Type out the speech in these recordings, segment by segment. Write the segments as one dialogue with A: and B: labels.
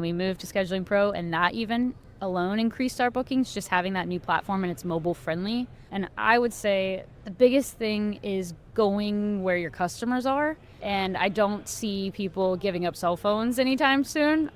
A: We moved to Scheduling Pro, and that even alone increased our bookings, just having that new platform, and it's mobile friendly. And I would say the biggest thing is going where your customers are. And I don't see people giving up cell phones anytime soon.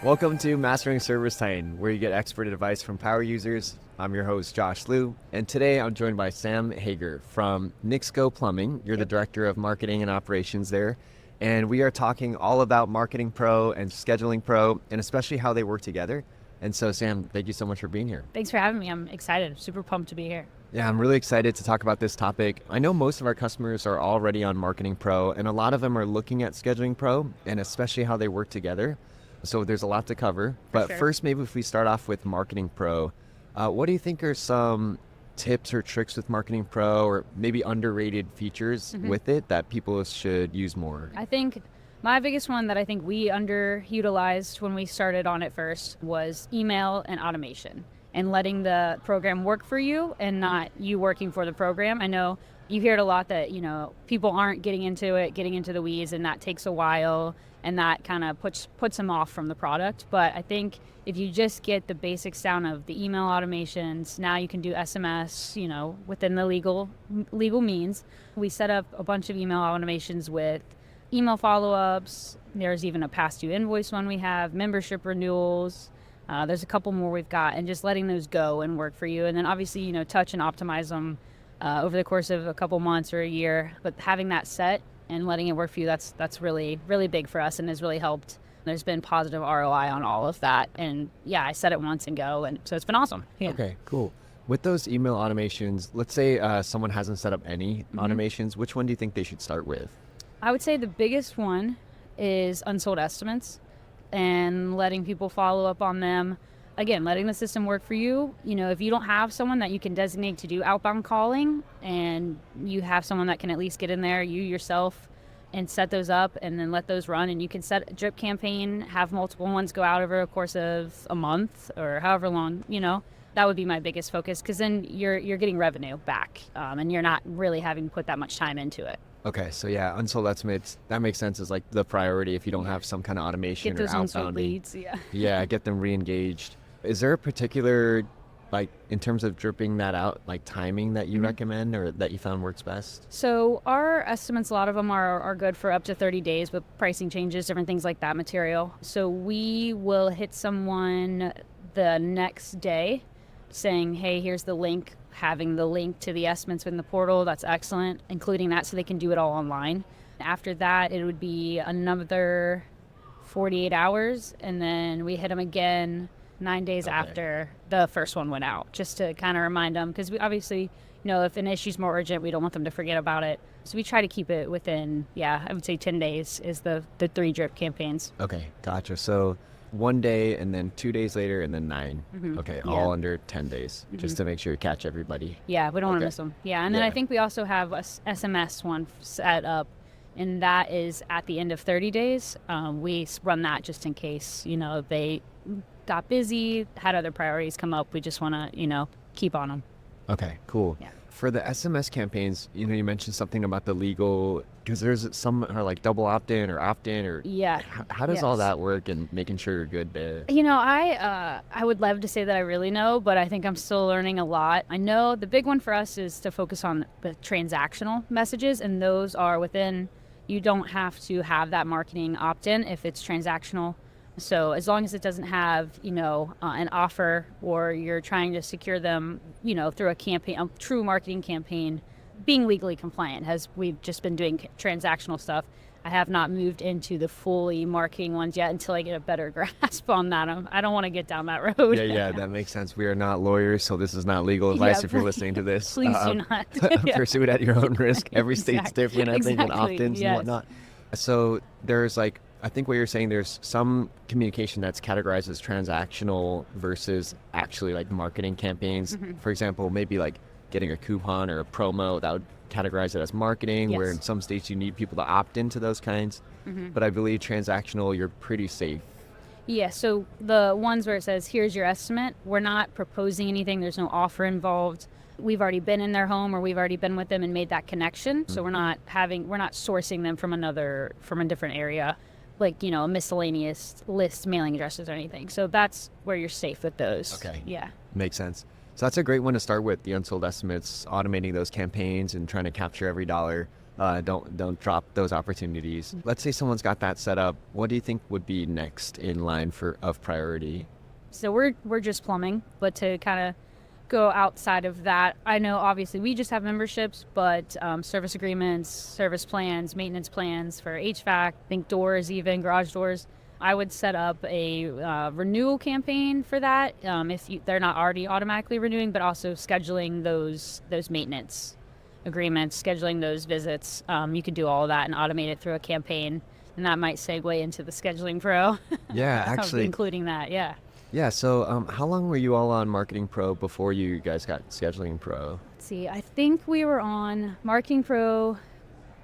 B: Welcome to Mastering ServiceTitan, where you get expert advice from power users. I'm your host, Josh Liu, and today I'm joined by Sam Hager from Nixco Plumbing. You're the Director of Marketing and Operations there, and we are talking all about Marketing Pro and Scheduling Pro, and especially how they work together. And so, Sam, thank you so much for being here.
A: Thanks for having me. I'm excited. Super pumped to be here.
B: Yeah, I'm really excited to talk about this topic. I know most of our customers are already on Marketing Pro, and a lot of them are looking at Scheduling Pro, and especially how they work together. So there's a lot to cover, but first, maybe if we start off with Marketing Pro, what do you think are some tips or tricks with Marketing Pro, or maybe underrated features with it that people should use more?
A: I think my biggest one that I think we underutilized when we started on it first was email and automation, and letting the program work for you and not you working for the program. I know you hear it a lot that, people aren't getting into the weeds, and that takes a while. And that kind of puts them off from the product. But I think if you just get the basics down of the email automations, now you can do SMS, within the legal means. We set up a bunch of email automations with email follow-ups. There's even a past due invoice one we have, membership renewals. There's a couple more we've got, and just letting those go and work for you. And then obviously, touch and optimize them over the course of a couple months or a year. But having that set and letting it work for you, that's really, really big for us and has really helped. There's been positive ROI on all of that. And yeah, I set it once and go, and so it's been awesome. Yeah.
B: Okay, cool. With those email automations, let's say someone hasn't set up any automations, which one do you think they should start with?
A: I would say the biggest one is unsold estimates and letting people follow up on them. Again, letting the system work for you. If you don't have someone that you can designate to do outbound calling, and you have someone that can at least get in there, you yourself, and set those up and then let those run. And you can set a drip campaign, have multiple ones go out over a course of a month or however long, that would be my biggest focus, because then you're getting revenue back, and you're not really having to put that much time into it.
B: Okay, so yeah, unsold estimates, that makes sense, is like the priority if you don't have some kind of automation
A: get those
B: or
A: unsold
B: outbound
A: leads.
B: Yeah, get them re-engaged. Is there a particular, in terms of dripping that out, timing that you recommend or that you found works best?
A: So our estimates, a lot of them are good for up to 30 days, but pricing changes, different things like that material. So we will hit someone the next day saying, hey, here's the link, having the link to the estimates in the portal. That's excellent, including that so they can do it all online. After that, it would be another 48 hours, and then we hit them again 9 days after the first one went out, just to kind of remind them, because we obviously, if an issue's more urgent, we don't want them to forget about it. So we try to keep it within, I would say 10 days is the 3 drip campaigns.
B: Okay, gotcha. So 1 day, and then 2 days later, and then 9. Okay, all under 10 days, just to make sure you catch everybody.
A: Yeah, we don't want to miss them. Yeah, and then I think we also have a SMS one set up, and that is at the end of 30 days. We run that just in case, they got busy, had other priorities come up. We just want to, keep on them.
B: Okay, cool. Yeah. For the SMS campaigns, you mentioned something about the legal, because there's some are double opt-in or opt-in, or how does all that work, and making sure you're good there?
A: I would love to say that I really know, but I think I'm still learning a lot. I know the big one for us is to focus on the transactional messages, and those are within, you don't have to have that marketing opt-in if it's transactional. So as long as it doesn't have, an offer, or you're trying to secure them, through a campaign, a true marketing campaign, being legally compliant, as we've just been doing transactional stuff. I have not moved into the fully marketing ones yet until I get a better grasp on that. I don't want to get down that road.
B: Yeah, that makes sense. We are not lawyers, so this is not legal advice if you're listening to this.
A: Please do not.
B: Pursue it at your own risk. Every state's different, I think, and opt-ins and whatnot. So there's I think what you're saying, there's some communication that's categorized as transactional versus actually marketing campaigns. For example, maybe getting a coupon or a promo, that would categorize it as marketing, where in some states you need people to opt into those kinds. But I believe transactional, you're pretty safe.
A: Yeah, so the ones where it says, here's your estimate, we're not proposing anything. There's no offer involved. we've already been in their home or we've already been with them and made that connection. So we're not sourcing them from a different area, like, a miscellaneous list, mailing addresses or anything. So that's where you're safe with those.
B: Okay.
A: Yeah.
B: Makes sense. So that's a great one to start with, the unsold estimates, automating those campaigns and trying to capture every dollar. Don't drop those opportunities. Let's say someone's got that set up. What do you think would be next in line of priority?
A: So we're just plumbing, but to kind of go outside of that, I know obviously we just have memberships, but service agreements, service plans, maintenance plans for HVAC, I think doors, even garage doors. I would set up a renewal campaign for that if they're not already automatically renewing, but also scheduling those maintenance agreements, scheduling those visits. You can do all of that and automate it through a campaign, and that might segue into the Scheduling Pro.
B: Yeah, actually.
A: Including that, yeah.
B: Yeah, so how long were you all on Marketing Pro before you guys got Scheduling Pro?
A: Let's see, I think we were on Marketing Pro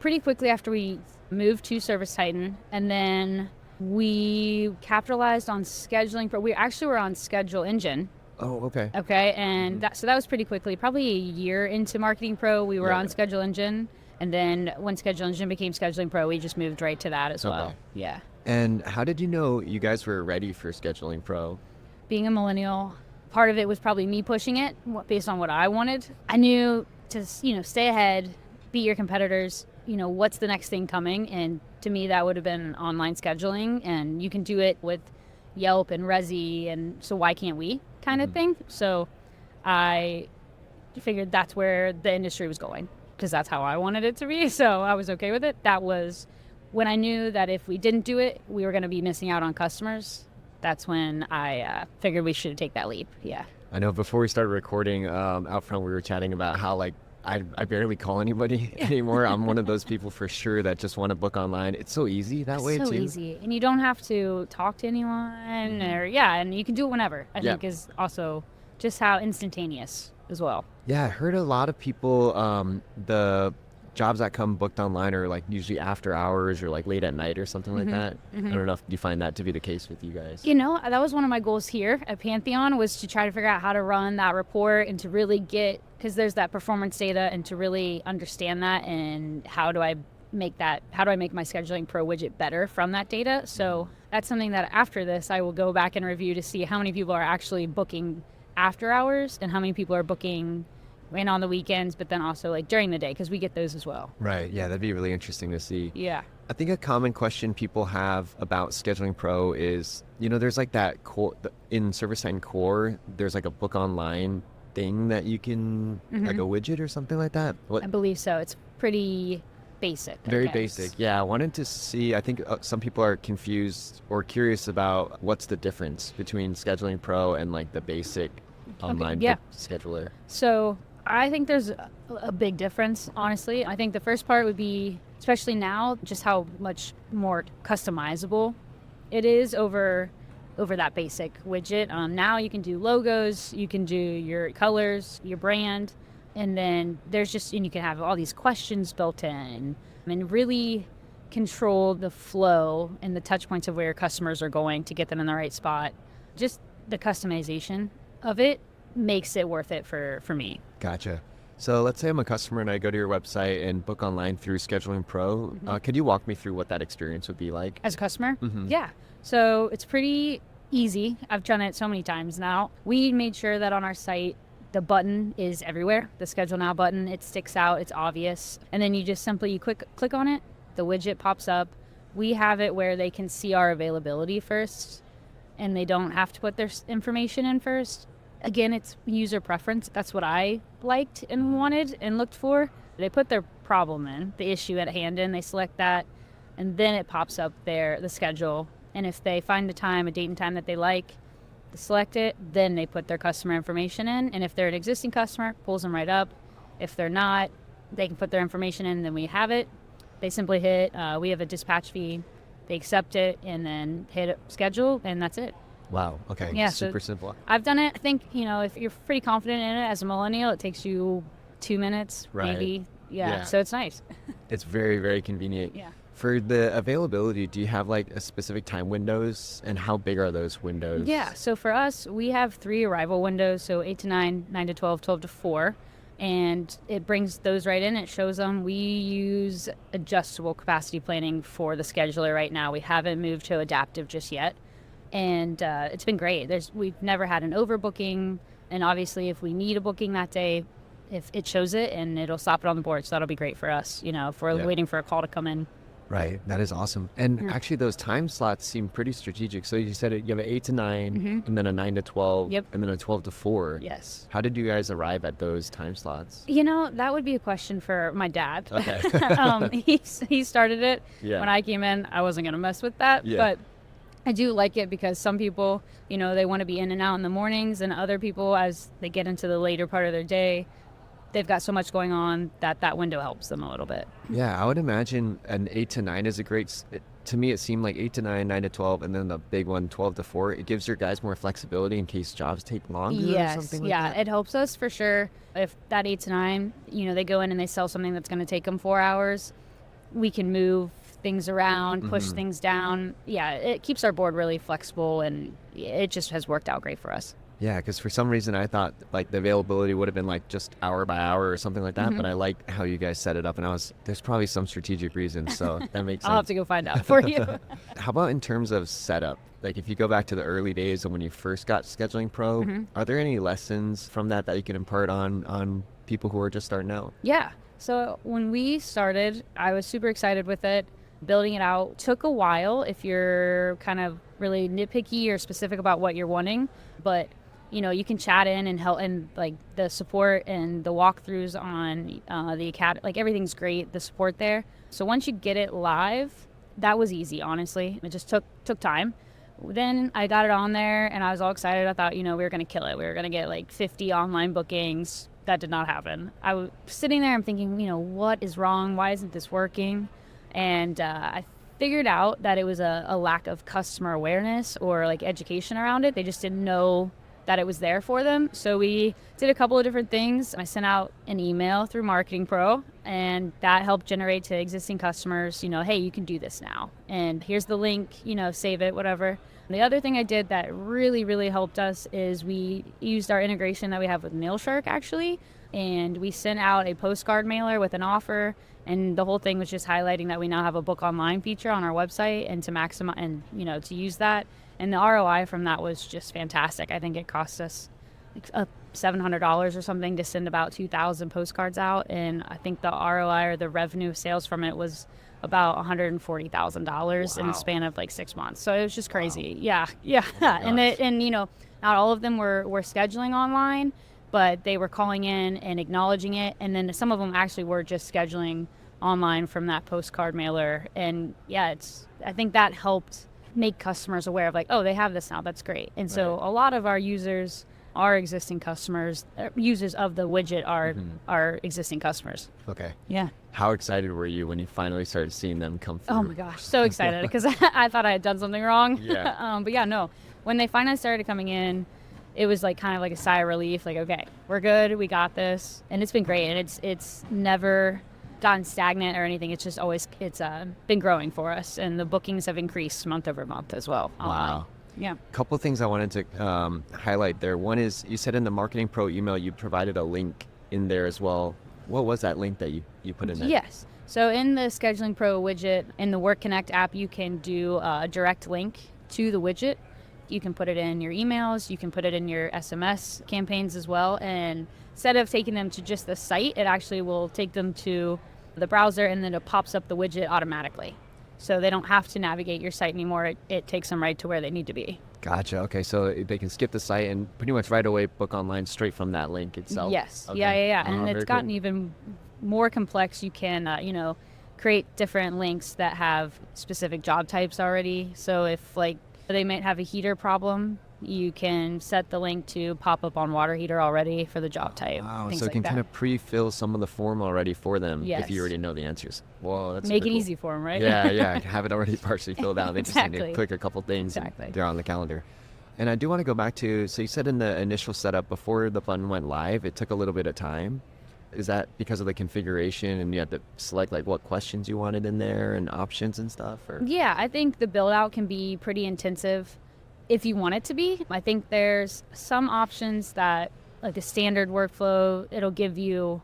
A: pretty quickly after we moved to ServiceTitan, and then we capitalized on Scheduling Pro. We actually were on Schedule Engine.
B: Oh, okay.
A: Okay, and that was pretty quickly, probably a year into Marketing Pro, we were on Schedule Engine, and then when Schedule Engine became Scheduling Pro, we just moved right to that as well. Yeah.
B: And how did you know you guys were ready for Scheduling Pro?
A: Being a millennial, part of it was probably me pushing it based on what I wanted. I knew to, stay ahead, beat your competitors, what's the next thing coming, and to me that would have been online scheduling, and you can do it with Yelp and Resi, and so why can't we kind of thing. So I figured that's where the industry was going, because that's how I wanted it to be, so I was okay with it. That was when I knew that if we didn't do it, we were going to be missing out on customers. That's when I figured we should take that leap. Yeah. I
B: know before we started recording out front, we were chatting about how I barely call anybody anymore. I'm one of those people for sure that just want to book online. It's so easy that way too.
A: So easy. And you don't have to talk to anyone and you can do it whenever. I think is also just how instantaneous as well.
B: Yeah, I heard a lot of people, the jobs that come booked online are usually after hours or late at night or something like that. I don't know if you find that to be the case with you guys.
A: That was one of my goals here at Pantheon, was to try to figure out how to run that report and to really because there's that performance data, and to really understand that, and how do I make my Scheduling Pro widget better from that data. So that's something that after this I will go back and review to see how many people are actually booking after hours and how many people are booking and on the weekends, but then also during the day, because we get those as well.
B: Right. Yeah, that'd be really interesting to see.
A: Yeah.
B: I think a common question people have about Scheduling Pro is, there's that core in ServiceTitan Core. There's a book online thing that you can a widget or something like that.
A: I believe so. It's pretty basic.
B: Very basic. Yeah. I wanted to see. I think some people are confused or curious about what's the difference between Scheduling Pro and the basic online book scheduler.
A: So I think there's a big difference, honestly. I think the first part would be, especially now, just how much more customizable it is over that basic widget. Now you can do logos, you can do your colors, your brand, and then and you can have all these questions built in and really control the flow and the touch points of where your customers are going to get them in the right spot. Just the customization of it makes it worth it for me.
B: Gotcha. So let's say I'm a customer and I go to your website and book online through Scheduling Pro. Could you walk me through what that experience would be like?
A: As a customer? Yeah. So it's pretty easy. I've done it so many times now. We made sure that on our site, the button is everywhere. The Schedule Now button, it sticks out, it's obvious. And then you just simply click on it, the widget pops up. We have it where they can see our availability first, and they don't have to put their information in first. Again, it's user preference. That's what I liked and wanted and looked for. They put their problem in, the issue at hand in, they select that, and then it pops up the schedule. And if they find a date and time that they like, they select it, then they put their customer information in. And if they're an existing customer, pulls them right up. If they're not, they can put their information in, then we have it. They simply hit, we have a dispatch fee, they accept it, and then hit schedule, and that's it.
B: Wow. Okay. Yeah, super simple.
A: I've done it. I think, if you're pretty confident in it as a millennial, it takes you 2 minutes, maybe. Yeah. So it's nice.
B: It's very, very convenient.
A: Yeah.
B: For the availability, do you have a specific time windows, and how big are those windows?
A: Yeah. So for us, we have 3 arrival windows. So 8 to 9, 9 to 12, 12 to 4. and it brings those right in. It shows them. We use adjustable capacity planning for the scheduler right now. We haven't moved to adaptive just yet, and it's been great. We've never had an overbooking, and obviously if we need a booking that day, if it shows it and it'll stop it on the board, so that'll be great for us, if we're waiting for a call to come in.
B: Right. That is awesome. And actually those time slots seem pretty strategic. So you said you have an 8 to 9 and then a 9 to 12 and then a 12 to 4.
A: Yes.
B: How did you guys arrive at those time slots?
A: That would be a question for my dad.
B: Okay.
A: He started it.
B: Yeah.
A: When I came in, I wasn't going to mess with that.
B: Yeah.
A: But I do like it because some people, they want to be in and out in the mornings, and other people, as they get into the later part of their day, they've got so much going on that window helps them a little bit.
B: Yeah, I would imagine an 8 to 9 is a great, to me it seemed like 8 to 9, 9 to 12, and then the big one, 12 to 4. It gives your guys more flexibility in case jobs take longer or something like that.
A: It helps us for sure. If that 8 to 9, they go in and they sell something that's going to take them 4 hours, we can move things around, push things down. Yeah, it keeps our board really flexible, and it just has worked out great for us.
B: Yeah, because for some reason I thought like the availability would have been like just hour by hour or something like that, but I like how you guys set it up, and there's probably some strategic reason, so that makes sense.
A: I'll have to go find out for you.
B: How about in terms of setup? Like if you go back to the early days of when you first got Scheduling Pro, are there any lessons from that you can impart on people who are just starting out?
A: Yeah. So when we started, I was super excited with it. Building it out took a while if you're kind of really nitpicky or specific about what you're wanting, but you can chat in and help, and like the support and the walkthroughs on the academy, like everything's great, the support there. So once you get it live, that was easy, honestly. It just took time. Then I got it on there and I was all excited. I thought, we were going to kill it. We were going to get like 50 online bookings. That did not happen. I was sitting there, I'm thinking, what is wrong? Why isn't this working? And I figured out that it was a lack of customer awareness or like education around it. They just didn't know that it was there for them. So we did a couple of different things. I sent out an email through Marketing Pro, and that helped generate to existing customers, hey, you can do this now. And here's the link, save it, whatever. The other thing I did that really, really helped us is we used our integration that we have with Mailshark, actually, and we sent out a postcard mailer with an offer, and the whole thing was just highlighting that we now have a book online feature on our website, and to maximize and to use that. And the ROI from that was just fantastic. I think it cost us like $700 or something to send about 2,000 postcards out, and I think the ROI or the revenue sales from it was about $140,000 in the span of like 6 months. So it was just crazy. Wow. Yeah. And not all of them were scheduling online, but they were calling in and acknowledging it. And then some of them actually were just scheduling online from that postcard mailer. And I think that helped make customers aware of like, oh, they have this now. That's great. And so a lot of our users are existing customers. Users of the widget are existing customers.
B: Okay.
A: Yeah.
B: How excited were you when you finally started seeing them come through?
A: Oh my gosh, so excited because I thought I had done something wrong.
B: Yeah.
A: But yeah, no. When they finally started coming in, it was like kind of like a sigh of relief. Like, okay, we're good. We got this, and it's been great. And it's never gotten stagnant or anything. It's just always been growing for us, and the bookings have increased month over month as well.
B: Wow.
A: Yeah.
B: A couple of things I wanted to highlight there. One is you said in the Marketing Pro email you provided a link in there as well. What was that link that you put in there?
A: Yes. So in the Scheduling Pro widget, in the Work Connect app, you can do a direct link to the widget. You can put it in your emails. You can put it in your SMS campaigns as well. And instead of taking them to just the site, it actually will take them to the browser, and then it pops up the widget automatically. So they don't have to navigate your site anymore. It takes them right to where they need to be.
B: Gotcha. Okay, so they can skip the site and pretty much right away book online straight from that link itself.
A: Yes.
B: Okay.
A: Yeah. And it's gotten even more complex. You can, create different links that have specific job types already. So if like they might have a heater problem, you can set the link to pop up on water heater already for the job type.
B: Wow,
A: things
B: so it
A: like
B: can
A: that.
B: kind of pre-fill some of the form already for them
A: Yes.
B: if you already know the answers. Whoa, that's
A: Make it
B: super cool.
A: easy for them, right?
B: Yeah, have it already partially filled out. They just need to
A: Exactly.
B: click a couple things
A: Exactly.
B: and they're on the calendar. And I do want to go back to, so you said in the initial setup before the button went live, it took a little bit of time. Is that because of the configuration and you had to select like what questions you wanted in there and options and stuff? Or?
A: Yeah, I think the build out can be pretty intensive if you want it to be. I think there's some options that like the standard workflow. It'll give you,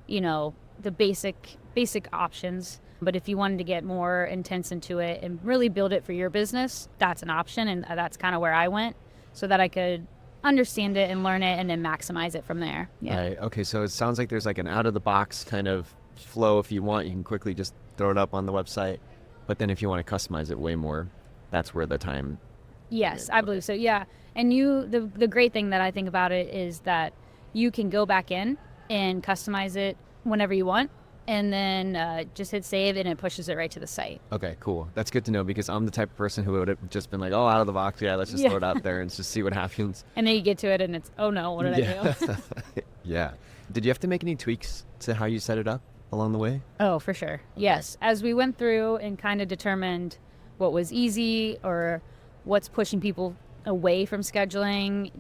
A: the basic options. But if you wanted to get more intense into it and really build it for your business, that's an option. And that's kind of where I went so that I could understand it and learn it and then maximize it from there. Yeah.
B: Right. Okay. So it sounds like there's like an out of the box kind of flow. If you want, you can quickly just throw it up on the website. But then if you want to customize it way more, that's where the time.
A: Yes, I believe so. Yeah. And the great thing that I think about it is that you can go back in and customize it whenever you want. And then just hit save and it pushes it right to the site.
B: Okay, cool. That's good to know because I'm the type of person who would have just been like, oh, out of the box. Yeah, let's just throw it out there and just see what happens.
A: And then you get to it and it's, oh no, what did I do?
B: Yeah. Did you have to make any tweaks to how you set it up along the way?
A: Oh, for sure. Yes. As we went through and kind of determined what was easy or what's pushing people away from scheduling,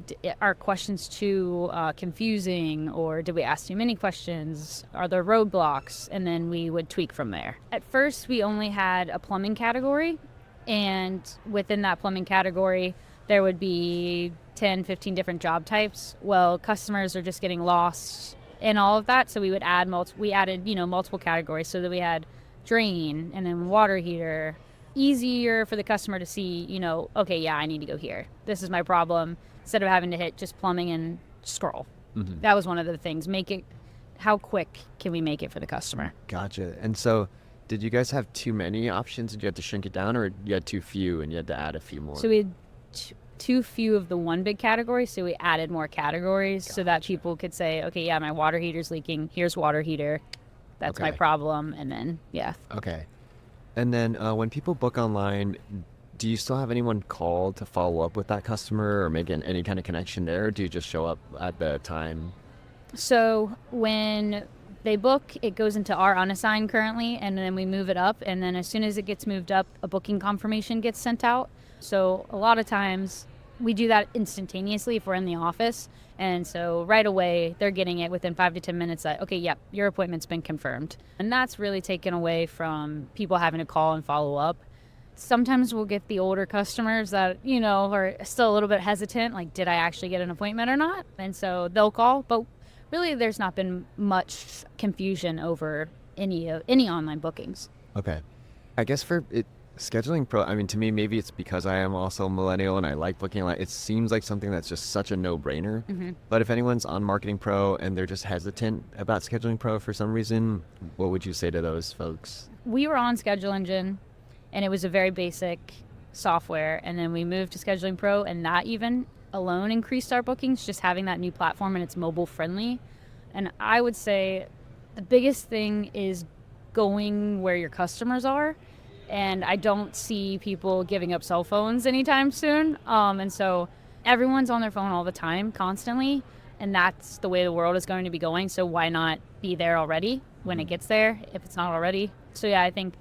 A: are questions too confusing, or did we ask too many questions? Are there roadblocks? And then we would tweak from there. At first, we only had a plumbing category, and within that plumbing category, there would be 10, 15 different job types. Well, customers are just getting lost in all of that, so we would add multiple categories so that we had drain and then water heater. Easier for the customer to see, okay, yeah, I need to go here. This is my problem. Instead of having to hit just plumbing and scroll. Mm-hmm. That was one of the things. How quick can we make it for the customer?
B: Gotcha. And so did you guys have too many options? Did you have to shrink it down, or you had too few and you had to add a few more?
A: So we had too few of the one big category, so we added more categories. Gotcha. So that people could say, okay, yeah, my water heater's leaking. Here's water heater. That's my problem. And then, yeah.
B: Okay. And then when people book online, do you still have anyone call to follow up with that customer or make any kind of connection there? Or do you just show up at the time?
A: So when they book, it goes into our unassigned currently, and then we move it up. And then as soon as it gets moved up, a booking confirmation gets sent out. So a lot of times we do that instantaneously if we're in the office. And so right away, they're getting it within 5 to 10 minutes that, okay, yep, your appointment's been confirmed. And that's really taken away from people having to call and follow up. Sometimes we'll get the older customers that, are still a little bit hesitant, like, did I actually get an appointment or not? And so they'll call. But really, there's not been much confusion over any online bookings.
B: Okay. I guess for it, Scheduling Pro, to me, maybe it's because I am also a millennial and I like booking. It seems like something that's just such a no-brainer. Mm-hmm. But if anyone's on Marketing Pro and they're just hesitant about Scheduling Pro for some reason, what would you say to those folks?
A: We were on Schedule Engine, and it was a very basic software. And then we moved to Scheduling Pro, and that even alone increased our bookings, just having that new platform, and it's mobile-friendly. And I would say the biggest thing is going where your customers are. And I don't see people giving up cell phones anytime soon. And so everyone's on their phone all the time, constantly. And that's the way the world is going to be going. So why not be there already when it gets there, if it's not already? So yeah, I think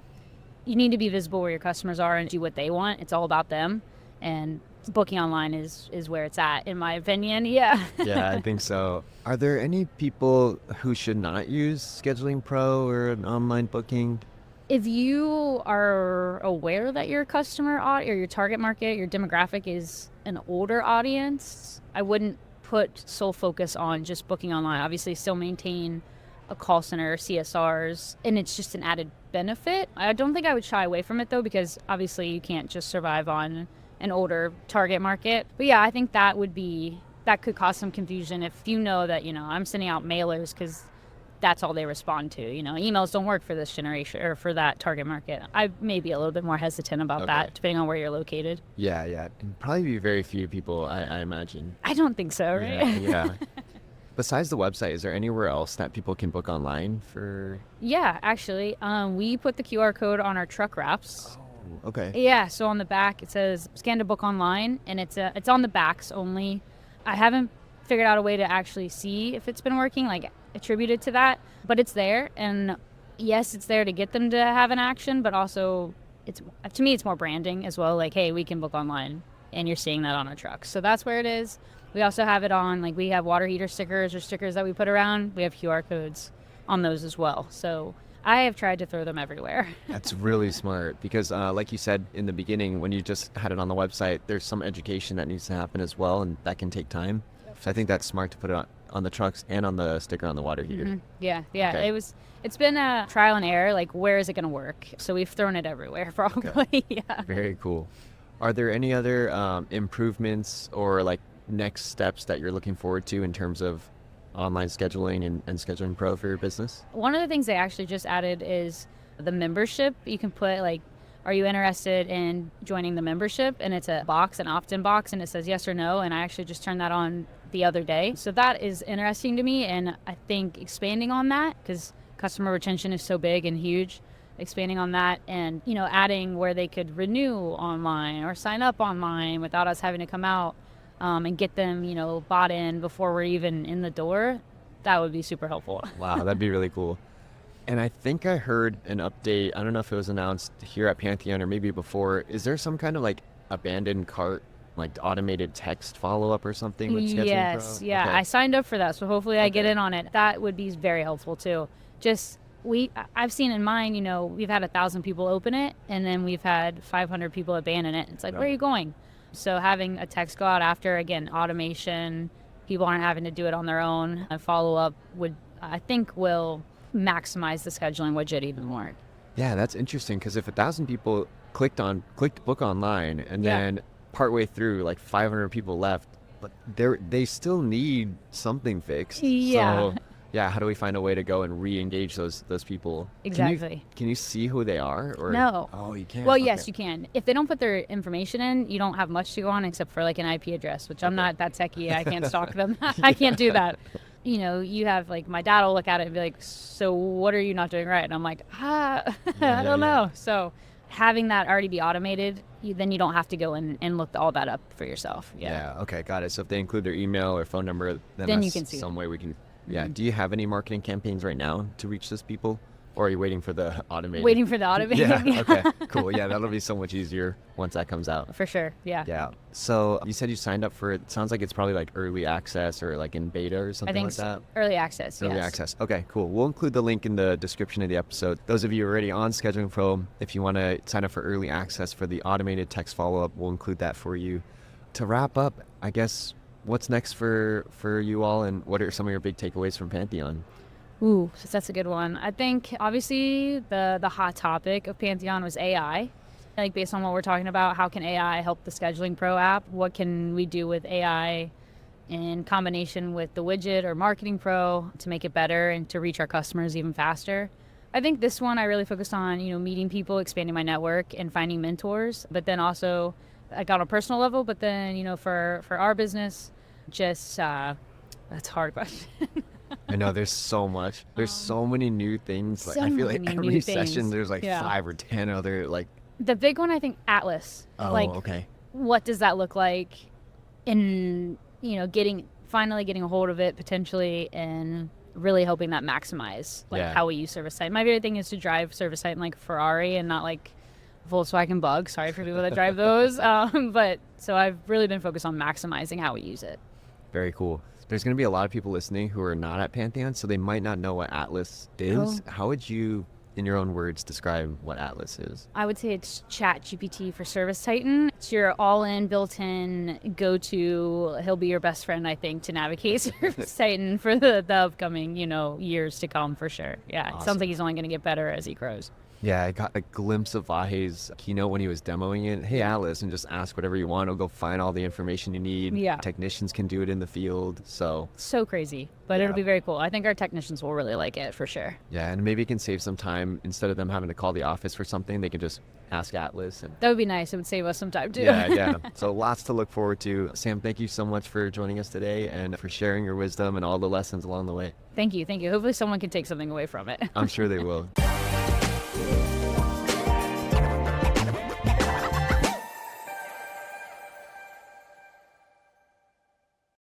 A: you need to be visible where your customers are and do what they want. It's all about them. And booking online is where it's at, in my opinion. Yeah.
B: Yeah, I think so. Are there any people who should not use Scheduling Pro or an online booking?
A: If you are aware that your customer or your target market, your demographic is an older audience, I wouldn't put sole focus on just booking online. Obviously, still maintain a call center, CSRs, and it's just an added benefit. I don't think I would shy away from it, though, because obviously you can't just survive on an older target market. But yeah, I think that could cause some confusion if you know that, I'm sending out mailers because that's all they respond to. Emails don't work for this generation or for that target market. I may be a little bit more hesitant about that, depending on where you're located.
B: Yeah. And probably be very few people, I imagine.
A: I don't think so, right?
B: Yeah. Besides the website, is there anywhere else that people can book online for?
A: Yeah, actually. We put the QR code on our truck wraps.
B: Oh, okay.
A: Yeah, so on the back it says scan to book online, and it's on the backs only. I haven't figured out a way to actually see if it's been working, attributed to that, but it's there. And yes, it's there to get them to have an action, but also to me it's more branding as well, hey, we can book online, and you're seeing that on our truck. So that's where it is. We also have it on, we have water heater stickers or stickers that we put around. We have QR codes on those as well. So I have tried to throw them everywhere.
B: That's really smart because like you said in the beginning, when you just had it on the website, there's some education that needs to happen as well, and that can take time. So I think that's smart to put it on the trucks and on the sticker on the water heater.
A: Mm-hmm. Yeah.
B: Okay.
A: It's been a trial and error, like where is it going to work? So we've thrown it everywhere probably.
B: Okay.
A: Yeah.
B: Very cool. Are there any other improvements or like next steps that you're looking forward to in terms of online scheduling and Scheduling Pro for your business?
A: One of the things they actually just added is the membership. You can put like, are you interested in joining the membership? And it's a box, an opt-in box, and it says yes or no. And I actually just turned that on the other day. So that is interesting to me. And I think expanding on that, because customer retention is so big and huge, expanding on that and, adding where they could renew online or sign up online without us having to come out and get them, bought in before we're even in the door, that would be super helpful.
B: Wow, that'd be really cool. And I think I heard an update. I don't know if it was announced here at Pantheon or maybe before. Is there some kind of like abandoned cart, like automated text follow-up or something with Scheduling
A: Yes,
B: Pro?
A: yeah,
B: Okay.
A: I signed up for that, so hopefully I get in on it. That would be very helpful too. I've seen in mine, we've had 1,000 people open it, and then we've had 500 people abandon it. It's like, where are you going? So having a text go out after, again, automation, people aren't having to do it on their own. A follow-up will maximize the scheduling widget even more.
B: Yeah, that's interesting because if 1,000 people clicked book online and then partway through like 500 people left, but they still need something fixed.
A: Yeah.
B: So yeah, how do we find a way to go and re-engage those people?
A: Exactly.
B: Can you see who they are? Or
A: No.
B: Oh, you can't.
A: Well,
B: Okay.
A: yes, you can. If they don't put their information in, you don't have much to go on except for like an IP address, which I'm not that techie. I can't stalk them. I can't do that. You have like my dad will look at it and be like, so what are you not doing right? And I'm like, I don't know. So having that already be automated, then you don't have to go and look all that up for yourself.
B: Yeah. Okay. Got it. So if they include their email or phone number, then
A: you
B: that's
A: can see
B: some way we can. Yeah. Do you have any marketing campaigns right now to reach those people? Or are you waiting for the automated?
A: Waiting for the automated.
B: Yeah. Okay. Cool. Yeah. That'll be so much easier once that comes out.
A: For sure. Yeah.
B: Yeah. So you said you signed up for it. Sounds like it's probably like early access or like in beta or something like that.
A: Early access.
B: Early access. Okay, cool. We'll include the link in the description of the episode. Those of you already on Scheduling Pro, if you want to sign up for early access for the automated text follow-up, we'll include that for you. To wrap up, I guess, what's next for you all, and what are some of your big takeaways from Pantheon?
A: Ooh, so that's a good one. I think obviously the hot topic of Pantheon was AI. Like based on what we're talking about, how can AI help the Scheduling Pro app? What can we do with AI in combination with the widget or Marketing Pro to make it better and to reach our customers even faster? I think this one I really focused on, meeting people, expanding my network and finding mentors, but then also like on a personal level, but then, for our business, just that's a hard question.
B: I know there's so much. There's so many new things. Like
A: so
B: I feel like
A: many
B: every
A: new
B: session
A: things.
B: there's like
A: Yeah.
B: 5 or 10 other like.
A: The big one, I think, Atlas.
B: Oh,
A: like,
B: okay.
A: What does that look like in, finally getting a hold of it potentially and really hoping that maximize how we use ServiceTitan. My favorite thing is to drive ServiceTitan like Ferrari and not like Volkswagen Bug. Sorry for people that drive those. But so I've really been focused on maximizing how we use it.
B: Very cool. There's going to be a lot of people listening who are not at Pantheon, so they might not know what Atlas is.
A: Oh.
B: How would you, in your own words, describe what Atlas is?
A: I would say it's ChatGPT for ServiceTitan. It's your all-in, built-in go-to. He'll be your best friend, I think, to navigate ServiceTitan for the upcoming, years to come for sure. Yeah,
B: Awesome.
A: It sounds like he's only going to get better as he grows.
B: Yeah, I got a glimpse of Vahe's keynote when he was demoing it. Hey, Atlas, and just ask whatever you want. It'll go find all the information you need.
A: Yeah.
B: Technicians can do it in the field. So
A: crazy, but it'll be very cool. I think our technicians will really like it for sure.
B: yeah, and maybe it can save some time. Instead of them having to call the office for something, they can just ask Atlas. And
A: That would be nice. It would save us some time too.
B: yeah. So lots to look forward to. Sam, thank you so much for joining us today and for sharing your wisdom and all the lessons along the way.
A: Thank you. Hopefully someone can take something away from it.
B: I'm sure they will.